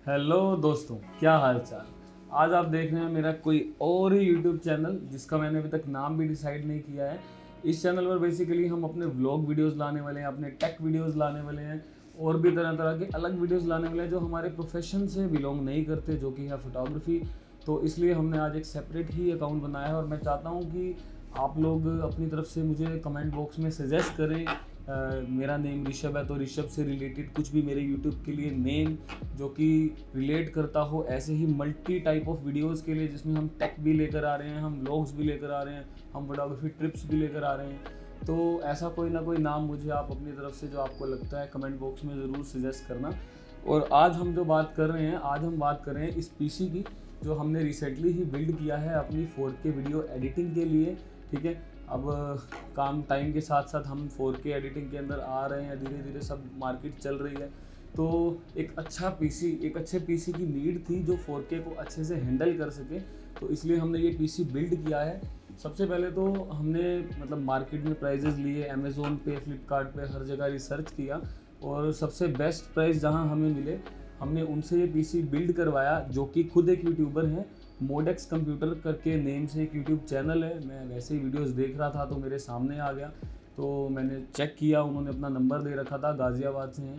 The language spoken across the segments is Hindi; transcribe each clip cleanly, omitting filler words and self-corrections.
हेलो दोस्तों, क्या हाल चाल। आज आप देख रहे हैं मेरा कोई और ही यूट्यूब चैनल जिसका मैंने अभी तक नाम भी डिसाइड नहीं किया है। इस चैनल पर बेसिकली हम अपने व्लॉग वीडियोस लाने वाले हैं, अपने टेक वीडियोस लाने वाले हैं और भी तरह तरह के अलग वीडियोस लाने वाले हैं जो हमारे प्रोफेशन से बिलोंग नहीं करते, जो कि है फोटोग्राफी। तो इसलिए हमने आज एक सेपरेट ही अकाउंट बनाया है और मैं चाहता हूँ कि आप लोग अपनी तरफ से मुझे कमेंट बॉक्स में सजेस्ट करें। मेरा नेम ऋषभ है, तो ऋषभ से रिलेटेड कुछ भी मेरे यूट्यूब के लिए नेम जो कि रिलेट करता हो, ऐसे ही मल्टी टाइप ऑफ वीडियोस के लिए जिसमें हम टेक भी लेकर आ रहे हैं, हम व्लॉग्स भी लेकर आ रहे हैं, हम फोटोग्राफी ट्रिप्स भी लेकर आ रहे हैं। तो ऐसा कोई ना कोई नाम मुझे आप अपनी तरफ से जो आपको लगता है कमेंट बॉक्स में ज़रूर सजेस्ट करना। और आज हम जो बात कर रहे हैं, आज हम बात कर रहे हैं इस पीसी की जो हमने रिसेंटली ही बिल्ड किया है अपनी 4K वीडियो एडिटिंग के लिए। ठीक है, अब काम टाइम के साथ साथ हम 4K एडिटिंग के अंदर आ रहे हैं, धीरे धीरे सब मार्केट चल रही है। तो एक अच्छे पीसी की नीड थी जो 4K को अच्छे से हैंडल कर सके, तो इसलिए हमने ये पीसी बिल्ड किया है। सबसे पहले तो हमने मतलब मार्केट में प्राइजेज़ लिए, अमेज़ोन पे, फ्लिपकार्ट पे, हर जगह रिसर्च किया और सबसे बेस्ट प्राइस जहाँ हमें मिले हमने उनसे ये पीसी बिल्ड करवाया, जो कि खुद एक यूट्यूबर हैं। मोडेक्स कंप्यूटर करके नेम से एक यूट्यूब चैनल है। मैं वैसे ही वीडियोस देख रहा था तो मेरे सामने आ गया, तो मैंने चेक किया, उन्होंने अपना नंबर दे रखा था, गाज़ियाबाद से हैं।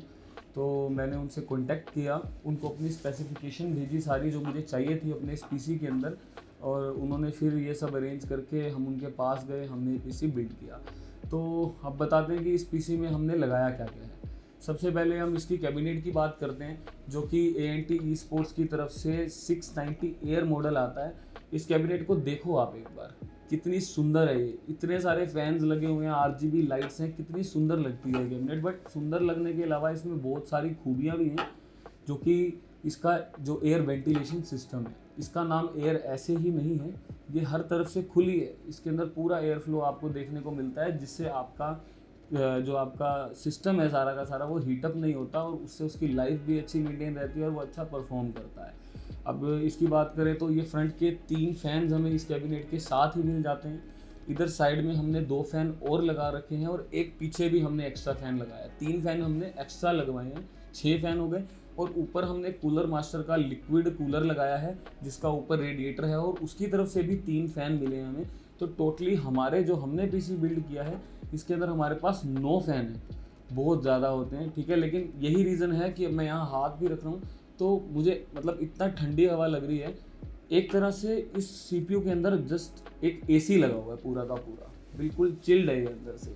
तो मैंने उनसे कांटेक्ट किया, उनको अपनी स्पेसिफिकेशन भेजी सारी जो मुझे चाहिए थी अपने इस पीसी के अंदर, और उन्होंने फिर ये सब अरेंज करके हम उनके पास गए, हमने पीसी बिल्ड किया। तो अब बताते हैं कि इस पीसी में हमने लगाया क्या क्या है। सबसे पहले हम इसकी कैबिनेट की बात करते हैं, जो कि ANT eSports की तरफ से 690 एयर मॉडल आता है। इस कैबिनेट को देखो आप एक बार, कितनी सुंदर है ये, इतने सारे फैंस लगे हुए हैं, RGB लाइट्स हैं, कितनी सुंदर लगती है कैबिनेट। बट सुंदर लगने के अलावा इसमें बहुत सारी खूबियाँ भी हैं, जो कि इसका जो एयर वेंटिलेशन सिस्टम है, इसका नाम एयर ऐसे ही नहीं है, ये हर तरफ से खुली है। इसके अंदर पूरा एयर फ्लो आपको देखने को मिलता है, जिससे आपका जो आपका सिस्टम है सारा का सारा वो हीटअप नहीं होता और उससे उसकी लाइफ भी अच्छी मेंटेन रहती है और वो अच्छा परफॉर्म करता है। अब इसकी बात करें तो ये फ्रंट के 3 फैंस हमें इस कैबिनेट के साथ ही मिल जाते हैं। इधर साइड में हमने 2 फैन और लगा रखे हैं और एक पीछे भी हमने एक्स्ट्रा फैन लगाया है। 3 फैन हमने एक्स्ट्रा लगवाए हैं, 6 फैन हो गए। और ऊपर हमने कूलर मास्टर का लिक्विड कूलर लगाया है, जिसका ऊपर रेडिएटर है, और उसकी तरफ से भी 3 फैन मिले हैं हमें। तो टोटली हमारे जो हमने पीसी बिल्ड किया है इसके अंदर हमारे पास 9 फैन हैं। बहुत ज़्यादा होते हैं, ठीक है, लेकिन यही रीज़न है कि मैं यहाँ हाथ भी रख रहा हूँ तो मुझे मतलब इतना ठंडी हवा लग रही है। एक तरह से इस CPU के अंदर जस्ट एक AC लगा हुआ है, पूरा का पूरा बिल्कुल चिल्ड है ये अंदर से।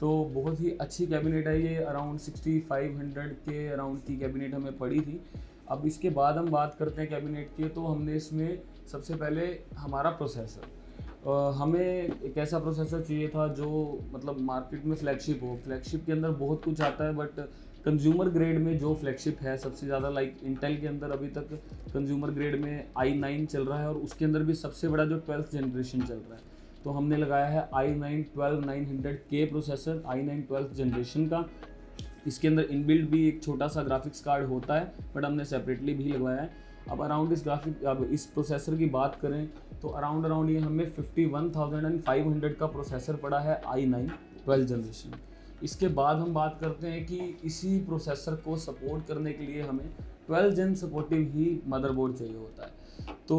तो बहुत ही अच्छी कैबिनेट है ये, अराउंड 6500 के अराउंड की कैबिनेट हमें पड़ी थी। अब इसके बाद हम बात करते हैं कैबिनेट की, तो हमने इसमें सबसे पहले हमारा प्रोसेसर, हमें एक ऐसा प्रोसेसर चाहिए था जो मतलब मार्केट में फ्लैगशिप हो। फ्लैगशिप के अंदर बहुत कुछ आता है, बट कंज्यूमर ग्रेड में जो फ्लैगशिप है सबसे ज़्यादा, लाइक इंटेल के अंदर अभी तक कंज्यूमर ग्रेड में i9 चल रहा है और उसके अंदर भी सबसे बड़ा जो 12th जनरेशन चल रहा है। तो हमने लगाया है i9 12900K processor, i9 12th generation का। इसके अंदर इनबिल्ट भी एक छोटा सा ग्राफिक्स कार्ड होता है, बट हमने सेपरेटली भी लगवाया है। अब अब इस प्रोसेसर की बात करें तो अराउंड ये हमें 51,500 का प्रोसेसर पड़ा है i9 12th जनरेशन। इसके बाद हम बात करते हैं कि इसी प्रोसेसर को सपोर्ट करने के लिए हमें 12 जन सपोर्टिव ही मदरबोर्ड चाहिए होता है। तो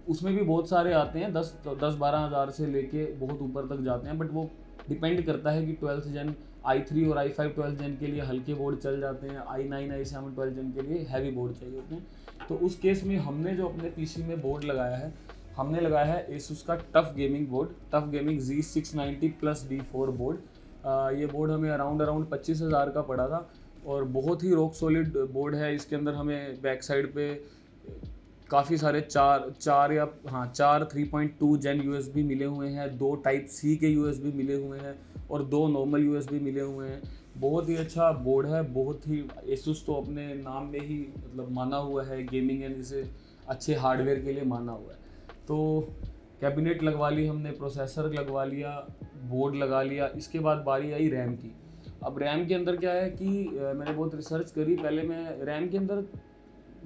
उसमें भी बहुत सारे आते हैं, 10-12 हज़ार से लेके बहुत ऊपर तक जाते हैं, बट वो डिपेंड करता है कि 12th जन i3 और i5 12th जन के लिए हल्के बोर्ड चल जाते हैं, i9 i7 12th जन के लिए हैवी बोर्ड चाहिए होते हैं। तो उस केस में हमने जो अपने पीसी में बोर्ड लगाया है, हमने लगाया है Asus का TUF gaming board, TUF gaming Z690 plus D4 board. ये बोर्ड हमें अराउंड 25,000 का पड़ा था और बहुत ही रॉक सॉलिड बोर्ड है। इसके अंदर हमें बैक साइड पे काफ़ी सारे चार 3.2 जेन USB मिले हुए हैं, 2 टाइप C के USB मिले हुए हैं और 2 नॉर्मल USB मिले हुए हैं। बहुत ही अच्छा बोर्ड है, बहुत ही Asus तो अपने नाम में ही मतलब माना हुआ है गेमिंग एंड इसे अच्छे हार्डवेयर के लिए माना हुआ है। तो कैबिनेट लगवा ली हमने, प्रोसेसर लगवा लिया, बोर्ड लगा लिया। इसके बाद बारी आई रैम की। अब रैम के अंदर क्या है कि मैंने बहुत रिसर्च करी। पहले मैं रैम के अंदर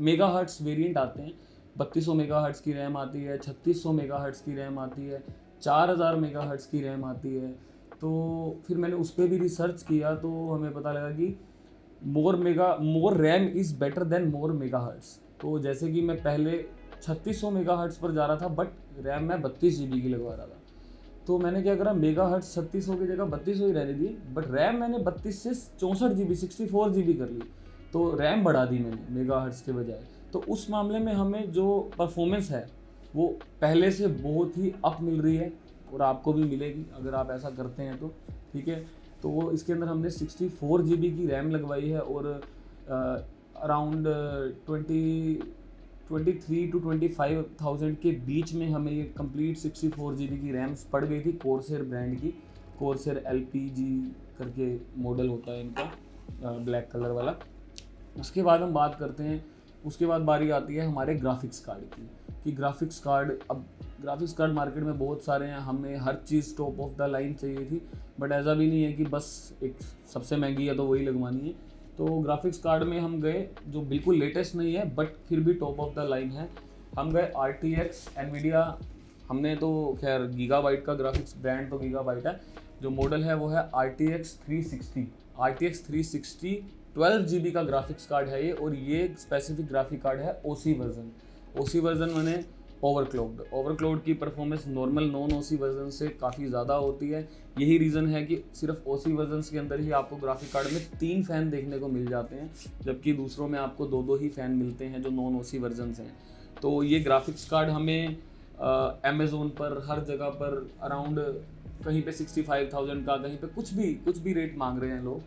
मेगाहर्ट्ज़ वेरिएंट आते हैं, 3200 मेगाहर्ट्ज़ की रैम आती है, 3600 मेगाहर्ट्ज़ की रैम आती है, 4000 मेगाहर्ट्ज़ की रैम आती है। तो फिर मैंने उस पर भी रिसर्च किया तो हमें पता लगा कि more RAM is better than more megahertz. तो जैसे कि मैं पहले 3600 मेगाहर्ट्ज़ पर जा रहा था, बट रैम मैं 32 GB की लगवा रहा था। तो मैंने क्या करा, मेगाहर्ट्ज़ 3600 की जगह 3200 ही रहने दिए, बट रैम मैंने 32 से 64 GB 64 GB कर ली। तो रैम बढ़ा दी मैंने मेगाहर्ट्ज़ के बजाय। तो उस मामले में हमें जो परफॉर्मेंस है वो पहले से बहुत ही अप मिल रही है, और आपको भी मिलेगी अगर आप ऐसा करते हैं तो, ठीक है। तो वो इसके अंदर हमने 64 GB की रैम लगवाई है, और अराउंड 23 to 25,000 के बीच में हमें ये कंप्लीट 64 GB की रैम्स पड़ गई थी कोर्सेर ब्रांड की। कोर्सेर LPG करके मॉडल होता है इनका, ब्लैक कलर वाला। उसके बाद हम बात करते हैं, उसके बाद बारी आती है हमारे ग्राफिक्स कार्ड की, कि ग्राफिक्स कार्ड, अब ग्राफिक्स कार्ड मार्केट में बहुत सारे हैं, हमें हर चीज़ टॉप ऑफ द लाइन चाहिए थी, बट ऐसा भी नहीं है कि बस एक सबसे महंगी है तो वही लगवानी है। तो ग्राफिक्स कार्ड में हम गए जो बिल्कुल लेटेस्ट नहीं है बट फिर भी टॉप ऑफ द लाइन है, हम गए RTX NVIDIA। हमने तो खैर गीगाबाइट का ग्राफिक्स ब्रांड तो गीगाबाइट है, जो मॉडल है वो है RTX 360। RTX 360 12 GB का ग्राफिक्स कार्ड है ये, और ये स्पेसिफिक ग्राफिक कार्ड है OC वर्जन। OC वर्जन मैंने ओवरक्लॉक्ड की performance normal non OC version से काफ़ी ज़्यादा होती है। यही रीज़न है कि सिर्फ OC वर्जन के अंदर ही आपको ग्राफिक कार्ड में 3 फ़ैन देखने को मिल जाते हैं, जबकि दूसरों में आपको 2 ही फ़ैन मिलते हैं जो नॉन OC वर्जन हैं। तो ये ग्राफिक्स कार्ड हमें अमेज़ोन पर हर जगह पर अराउंड कहीं पे 65,000 का, कहीं पे कुछ भी रेट मांग रहे हैं लोग,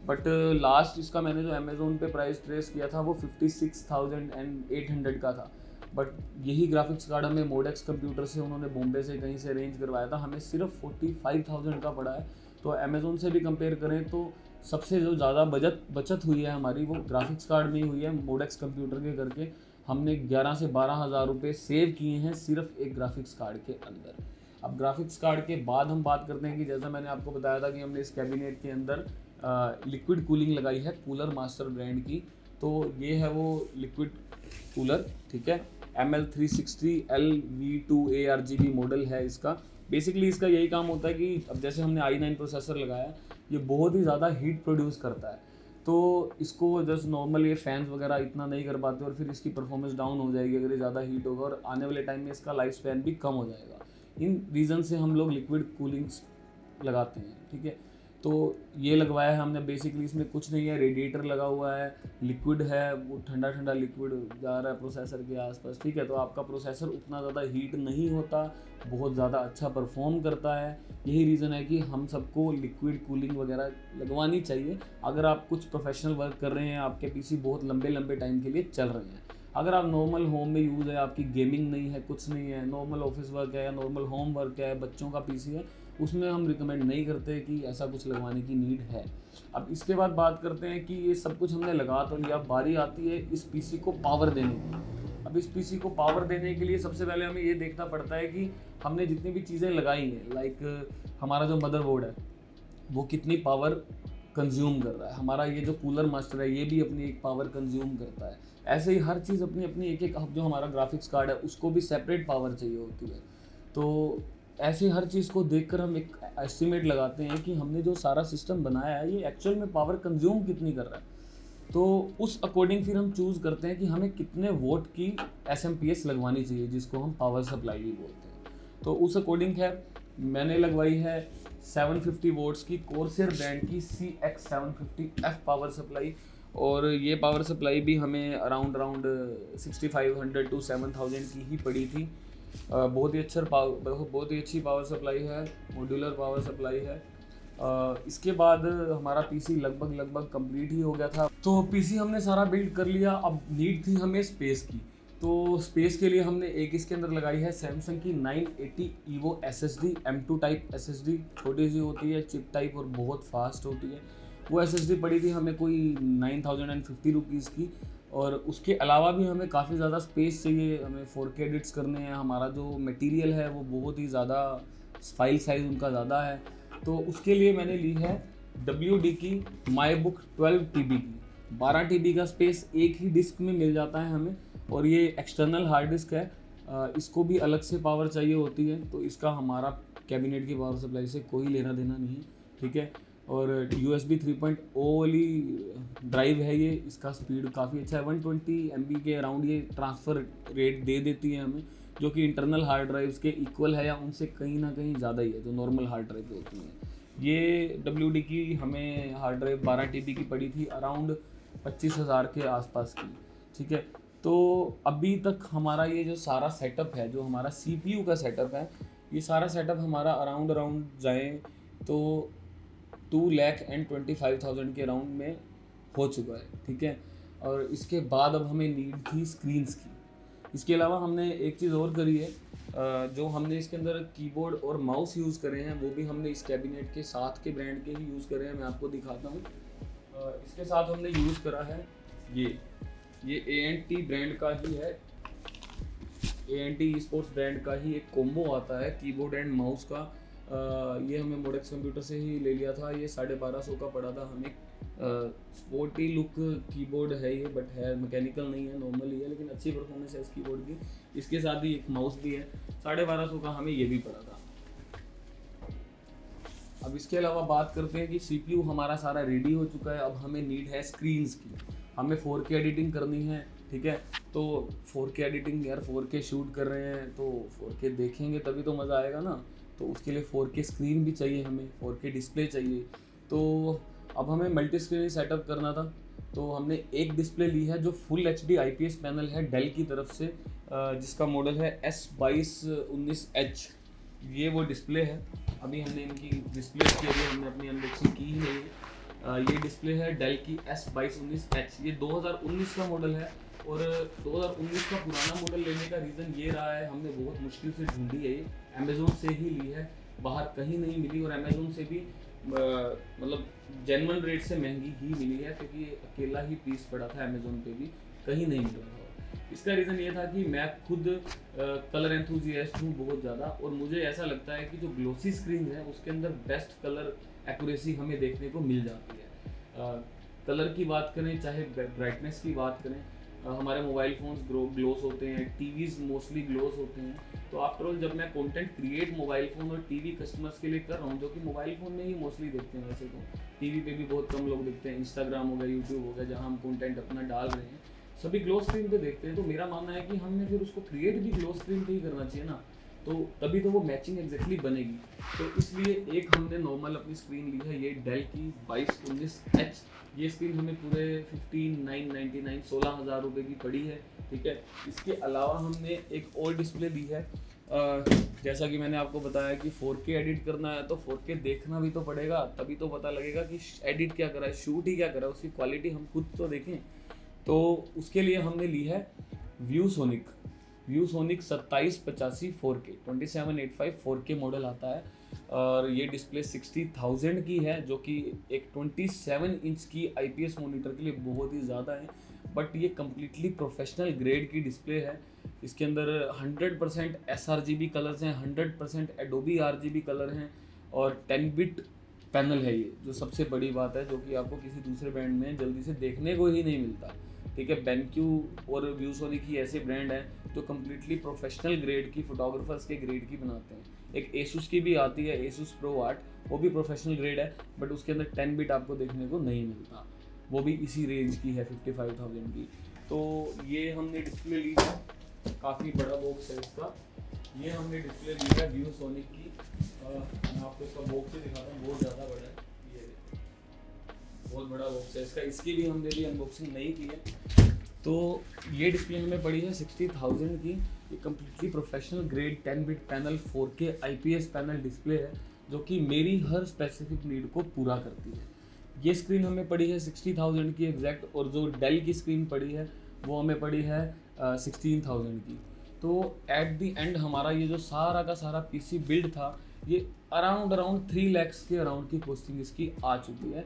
बट लास्ट इसका मैंने जो अमेज़ोन पे प्राइस ट्रेस किया था वो 56,800 का था। बट यही ग्राफिक्स कार्ड हमें मोडेक्स कंप्यूटर से, उन्होंने बॉम्बे से कहीं से अरेंज करवाया था, हमें सिर्फ 45,000 का पड़ा है। तो अमेज़ोन से भी कंपेयर करें तो सबसे जो ज़्यादा बचत हुई है हमारी वो ग्राफिक्स कार्ड में ही हुई है। मोडेक्स कंप्यूटर के करके हमने 11 से 12,000 रुपये सेव किए हैं सिर्फ एक ग्राफिक्स कार्ड के अंदर। अब ग्राफिक्स कार्ड के बाद हम बात करते हैं कि जैसा मैंने आपको बताया था कि हमने इस कैबिनेट के अंदर लिक्विड कूलिंग लगाई है कूलर मास्टर ब्रांड की। तो ये है वो लिक्विड कूलर, ठीक है। ML360 LV2A RGB मॉडल है इसका। बेसिकली इसका यही काम होता है कि अब जैसे हमने i9 प्रोसेसर लगाया, ये बहुत ही ज़्यादा हीट प्रोड्यूस करता है, तो इसको जस्ट नॉर्मल ये फैंस वगैरह इतना नहीं कर पाते, और फिर इसकी परफॉर्मेंस डाउन हो जाएगी अगर ये ज़्यादा हीट होगा, और आने वाले टाइम में इसका लाइफ स्पैन भी कम हो जाएगा। इन रीज़न से हम लोग लिक्विड कूलिंग्स लगाते हैं, ठीक है। तो ये लगवाया है हमने। बेसिकली इसमें कुछ नहीं है, रेडिएटर लगा हुआ है, लिक्विड है, वो ठंडा ठंडा लिक्विड जा रहा है प्रोसेसर के आसपास, ठीक है। तो आपका प्रोसेसर उतना ज़्यादा हीट नहीं होता, बहुत ज़्यादा अच्छा परफॉर्म करता है। यही रीज़न है कि हम सबको लिक्विड कूलिंग वगैरह लगवानी चाहिए अगर आप कुछ प्रोफेशनल वर्क कर रहे हैं, आपके पीसी बहुत लंबे लंबे टाइम के लिए चल रहे हैं। अगर आप नॉर्मल होम में यूज़ है, आपकी गेमिंग नहीं है, कुछ नहीं है, नॉर्मल ऑफिस वर्क है या नॉर्मल होम वर्क है, बच्चों का पीसी है, उसमें हम रिकमेंड नहीं करते कि ऐसा कुछ लगवाने की नीड है। अब इसके बाद बात करते हैं कि ये सब कुछ हमने लगा तो लिया, बारी आती है इस पीसी को पावर देने की। अब इस पीसी को पावर देने के लिए सबसे पहले हमें ये देखना पड़ता है कि हमने जितनी भी चीज़ें लगाई हैं, लाइक हमारा जो मदरबोर्ड है वो कितनी पावर कंज्यूम कर रहा है, हमारा ये जो कूलर मास्टर है ये भी अपनी एक पावर कंज्यूम करता है। ऐसे ही हर चीज़ अपनी अपनी एक जो हमारा ग्राफिक्स कार्ड है उसको भी सेपरेट पावर चाहिए होती है। तो ऐसे हर चीज़ को देखकर हम एक एस्टिमेट लगाते हैं कि हमने जो सारा सिस्टम बनाया है ये एक्चुअल में पावर कंज्यूम कितनी कर रहा है। तो उस अकॉर्डिंग फिर हम चूज़ करते हैं कि हमें कितने वोट की SMPS लगवानी चाहिए, जिसको हम पावर सप्लाई भी बोलते हैं। तो उस अकॉर्डिंग है मैंने लगवाई है 750 वोट्स की कोर्सेर ब्रांड की CX750F पावर सप्लाई, और ये पावर सप्लाई भी हमें अराउंड 6500 to 7000 की ही पड़ी थी। बहुत ही अच्छी पावर सप्लाई है, मॉड्यूलर पावर सप्लाई है। इसके बाद हमारा पीसी लगभग कंप्लीट ही हो गया था। तो पीसी हमने सारा बिल्ड कर लिया। अब नीड थी हमें स्पेस की, तो स्पेस के लिए हमने एक इसके अंदर लगाई है सैमसंग की 980 EVO SSD M2 type SSD, छोटी सी होती है, चिप टाइप, और बहुत फास्ट होती है। वो SSD पड़ी थी हमें कोई 9,050 रुपीज़ की, और उसके अलावा भी हमें काफ़ी ज़्यादा स्पेस चाहिए, हमें 4K एडिट्स करने हैं, हमारा जो मटेरियल है वो बहुत ही ज़्यादा फाइल साइज़ उनका ज़्यादा है। तो उसके लिए मैंने ली है WD की MyBook 12 TB की। 12 TB का स्पेस एक ही डिस्क में मिल जाता है हमें, और ये एक्सटर्नल हार्ड डिस्क है, इसको भी अलग से पावर चाहिए होती है, तो इसका हमारा कैबिनेट की पावर सप्लाई से कोई लेना देना नहीं, ठीक है। और USB 3.0 वाली ड्राइव है ये। इसका स्पीड काफ़ी अच्छा है, 120 MB के अराउंड ये ट्रांसफ़र रेट दे देती है हमें, जो कि इंटरनल हार्ड ड्राइव्स के इक्वल है या उनसे कहीं ना कहीं ज़्यादा ही है जो नॉर्मल हार्ड ड्राइव होती हैं। ये WD की हमें हार्ड ड्राइव 12 TB की पड़ी थी, अराउंड 25,000 के आसपास की, ठीक है। तो अभी तक हमारा ये जो सारा सेटअप है, जो हमारा CPU का सेटअप है, ये सारा सेटअप हमारा अराउंड जाए तो 2,25,000 के अराउंड में हो चुका है, ठीक है। और इसके बाद अब हमें नीड थी स्क्रीन्स की। इसके अलावा हमने एक चीज़ और करी है, जो हमने इसके अंदर कीबोर्ड और माउस यूज़ करे हैं, वो भी हमने इस कैबिनेट के साथ के ब्रांड के ही यूज़ करे हैं। मैं आपको दिखाता हूँ। इसके साथ हमने यूज़ करा है ये ANT ब्रांड का ही है, ANT स्पोर्ट्स ब्रांड का ही एक कॉम्बो आता है कीबोर्ड एंड माउस का। ये हमें मोडेक्स कंप्यूटर से ही ले लिया था। ये 1250 का पड़ा था हमें। स्पोर्टी लुक कीबोर्ड है ये, बट है मैकेनिकल नहीं है, नॉर्मल ही है, लेकिन अच्छी परफॉर्मेंस है इस कीबोर्ड की। इसके साथ ही एक माउस भी है, 1250 का हमें ये भी पड़ा था। अब इसके अलावा बात करते हैं कि CPU हमारा सारा रेडी हो चुका है। अब हमें नीड है स्क्रीन्स की। हमें 4K एडिटिंग करनी है, ठीक है। तो 4K एडिटिंग यार, 4K शूट कर रहे हैं तो 4K देखेंगे तभी तो मज़ा आएगा ना। तो उसके लिए 4K स्क्रीन भी चाहिए, हमें 4K डिस्प्ले चाहिए। तो अब हमें मल्टी स्क्रीन सेटअप करना था। तो हमने एक डिस्प्ले ली है जो फुल HD IPS पैनल है डेल की तरफ से, जिसका मॉडल है S2219H। ये वो डिस्प्ले है। अभी हमने इनकी डिस्प्ले के लिए हमने अपनी अनबॉक्सिंग की ही नहीं। ये डिस्प्ले है डेल की S2219H। ये 2019 का मॉडल है, और 2019 का पुराना मॉडल लेने का रीज़न ये रहा है, हमने बहुत मुश्किल से ढूंढी है। ये अमेज़ोन से ही ली है, बाहर कहीं नहीं मिली, और अमेज़ोन से भी मतलब जेन्युइन रेट से महंगी ही मिली है, क्योंकि अकेला ही पीस पड़ा था अमेज़ोन पे भी, कहीं नहीं मिल रहा था। इसका रीज़न ये था कि मैं खुद कलर एंथुजियास्ट हूँ बहुत ज़्यादा, और मुझे ऐसा लगता है कि जो ग्लोसी स्क्रीन है उसके अंदर बेस्ट कलर एक्यूरेसी हमें देखने को मिल जाती है। कलर की बात करें, चाहे ब्राइटनेस की बात करें, हमारे मोबाइल फ़ोन्स ग्लोस होते हैं, टीवीज़ मोस्टली ग्लोस होते हैं। तो आफ्टर ऑल जब मैं कंटेंट क्रिएट मोबाइल फ़ोन और टीवी कस्टमर्स के लिए कर रहा हूँ, जो कि मोबाइल फ़ोन में ही मोस्टली देखते हैं, वैसे तो टीवी पे भी बहुत कम लोग देखते हैं। इंस्टाग्राम हो गया, यूट्यूब हो गया, जहाँ हम कंटेंट अपना डाल रहे हैं, सभी ग्लो स्क्रीन पे देखते हैं। तो मेरा मानना है कि हमने फिर उसको क्रिएट भी ग्लो स्क्रीन पे ही करना चाहिए ना, तो तभी तो वो मैचिंग एग्जैक्टली बनेगी। तो इसलिए एक हमने नॉर्मल अपनी स्क्रीन ली है, ये डेल की 2219H। ये स्क्रीन हमें पूरे 15,999 16,000 रुपये की पड़ी है, ठीक है। इसके अलावा हमने एक और डिस्प्ले ली है। जैसा कि मैंने आपको बताया कि 4K एडिट करना है, तो 4K देखना भी तो पड़ेगा, तभी तो पता लगेगा कि एडिट क्या करा है, शूट ही क्या करा है, उसकी क्वालिटी हम खुद तो देखें। तो उसके लिए हमने ली है ViewSonic 2785 4K 2785 4K मॉडल आता है, और ये डिस्प्ले 60,000 की है, जो कि एक 27 इंच की IPS मॉनिटर के लिए बहुत ही ज़्यादा है। बट ये कम्प्लीटली प्रोफेशनल ग्रेड की डिस्प्ले है। इसके अंदर 100% sRGB कलर्स हैं, 100% Adobe RGB कलर हैं, और 10 बिट पैनल है ये, जो सबसे बड़ी बात है, जो कि आपको किसी दूसरे ब्रांड में जल्दी से देखने को ही नहीं मिलता, ठीक है। BenQ और ViewSonic ही ऐसे ब्रांड हैं जो कम्प्लीटली प्रोफेशनल ग्रेड की, फोटोग्राफर्स के ग्रेड की बनाते हैं। एक Asus की भी आती है, Asus Pro Art, वो भी प्रोफेशनल ग्रेड है, बट उसके अंदर 10 बिट आपको देखने को नहीं मिलता, वो भी इसी रेंज की है 55,000 की। तो ये हमने डिस्प्ले ली है, काफ़ी बड़ा बॉक्स है इसका। ये हमने डिस्प्ले ली है ViewSonic की। मैं आपको इसका बॉक्स से दिखाता हूँ, बहुत ज़्यादा बड़ा है, ये बहुत बड़ा बॉक्स है इसका। इसकी भी हमने भी अनबॉक्सिंग नहीं की है। तो ये डिस्प्ले हमें पड़ी है 60,000 की। ये completely professional grade 10 bit panel 4K IPS panel display है, जो कि मेरी हर स्पेसिफिक नीड को पूरा करती है। ये स्क्रीन हमें पड़ी है 60,000 की एग्जैक्ट, और जो डेल की स्क्रीन पड़ी है वो हमें पड़ी है 16,000 की। तो एट दी एंड हमारा ये जो सारा का सारा PC बिल्ड था, ये अराउंड 3 lakhs के अराउंड की कॉस्टिंग इसकी आ चुकी है।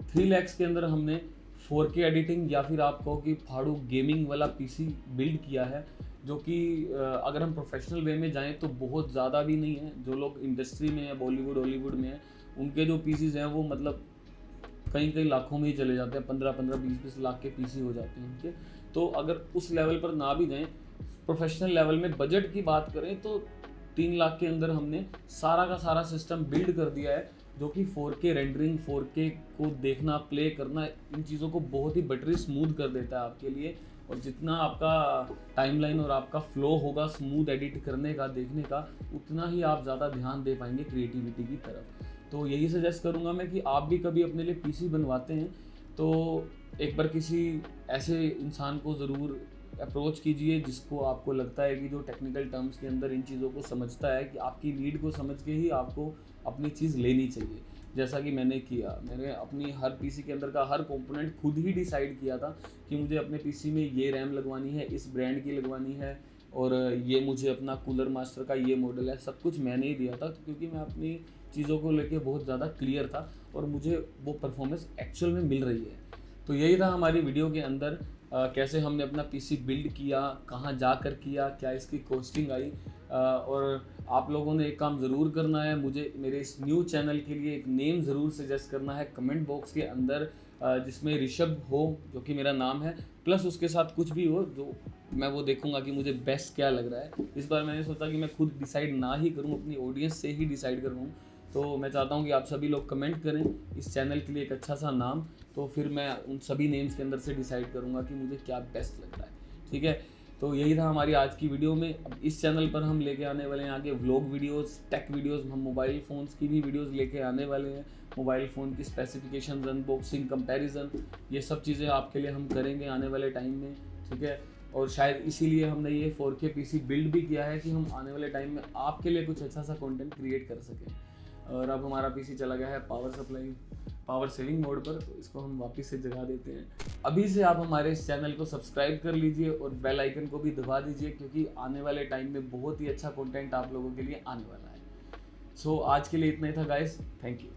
3 lakhs के अंदर हमने 4K एडिटिंग, या फिर आप कहो कि फाड़ू गेमिंग वाला PC बिल्ड किया है, जो कि अगर हम प्रोफेशनल वे में जाएं तो बहुत ज़्यादा भी नहीं है। जो लोग इंडस्ट्री में है, बॉलीवुड हॉलीवुड में है, उनके जो PCs हैं वो मतलब कई लाखों में ही चले जाते हैं, 15 20 लाख के PC हो जाते हैं उनके। तो अगर उस लेवल पर ना भी जाएं, प्रोफेशनल लेवल में बजट की बात करें, तो 3 लाख के अंदर हमने सारा का सारा सिस्टम बिल्ड कर दिया है। जो कि 4K रेंडरिंग, 4K को देखना, प्ले करना, इन चीज़ों को बहुत ही बटरी स्मूथ कर देता है आपके लिए। और जितना आपका टाइमलाइन और आपका फ्लो होगा स्मूथ एडिट करने का, देखने का, उतना ही आप ज़्यादा ध्यान दे पाएंगे क्रिएटिविटी की तरफ। तो यही सजेस्ट करूँगा मैं कि आप भी कभी अपने लिए पीसी बनवाते हैं तो एक बार किसी ऐसे इंसान को ज़रूर अप्रोच कीजिए जिसको आपको लगता है कि जो टेक्निकल टर्म्स के अंदर इन चीज़ों को समझता है, कि आपकी नीड को समझ के ही आपको अपनी चीज़ लेनी चाहिए। जैसा कि मैंने किया, मैंने अपनी हर पीसी के अंदर का हर कंपोनेंट खुद ही डिसाइड किया था कि मुझे अपने पीसी में ये रैम लगवानी है, इस ब्रांड की लगवानी है, और ये मुझे अपना कूलर मास्टर का ये मॉडल है, सब कुछ मैंने ही दिया था, क्योंकि मैं अपनी चीज़ों को लेके बहुत ज़्यादा क्लियर था और मुझे वो परफॉर्मेंस एक्चुअल में मिल रही है। तो यही था हमारी वीडियो के अंदर, कैसे हमने अपना पीसी बिल्ड किया, कहाँ जाकर किया, क्या इसकी कॉस्टिंग आई। और आप लोगों ने एक काम ज़रूर करना है, मुझे मेरे इस न्यू चैनल के लिए एक नेम ज़रूर सजेस्ट करना है कमेंट बॉक्स के अंदर, जिसमें ऋषभ हो, जो कि मेरा नाम है, प्लस उसके साथ कुछ भी हो जो मैं वो देखूंगा कि मुझे बेस्ट क्या लग रहा है। इस बार मैंने सोचा कि मैं खुद डिसाइड ना ही करूं, अपनी ऑडियंस से ही डिसाइड करवाऊं। तो मैं चाहता हूं कि आप सभी लोग कमेंट करें इस चैनल के लिए एक अच्छा सा नाम, तो फिर मैं उन सभी नेम्स के अंदर से डिसाइड करूंगा कि मुझे क्या बेस्ट लग रहा है। ठीक है, तो यही था हमारी आज की वीडियो में। अब इस चैनल पर हम लेके आने वाले हैं आगे व्लॉग वीडियोस, टेक वीडियोस, हम मोबाइल फ़ोन्स की भी वीडियोस लेके आने वाले हैं। मोबाइल फ़ोन की स्पेसिफिकेशन, अनबॉक्सिंग, कंपैरिजन, ये सब चीज़ें आपके लिए हम करेंगे आने वाले टाइम में। ठीक है, और शायद इसीलिए हमने ये 4K पीसी बिल्ड भी किया है कि हम आने वाले टाइम में आपके लिए कुछ अच्छा सा कंटेंट क्रिएट कर सकें। और अब हमारा पीसी चला गया है पावर सेविंग मोड पर, तो इसको हम वापस से जगा देते हैं। अभी से आप हमारे इस चैनल को सब्सक्राइब कर लीजिए और बेल आइकन को भी दबा दीजिए, क्योंकि आने वाले टाइम में बहुत ही अच्छा कंटेंट आप लोगों के लिए आने वाला है। सो आज के लिए इतना ही था गाइस, थैंक यू।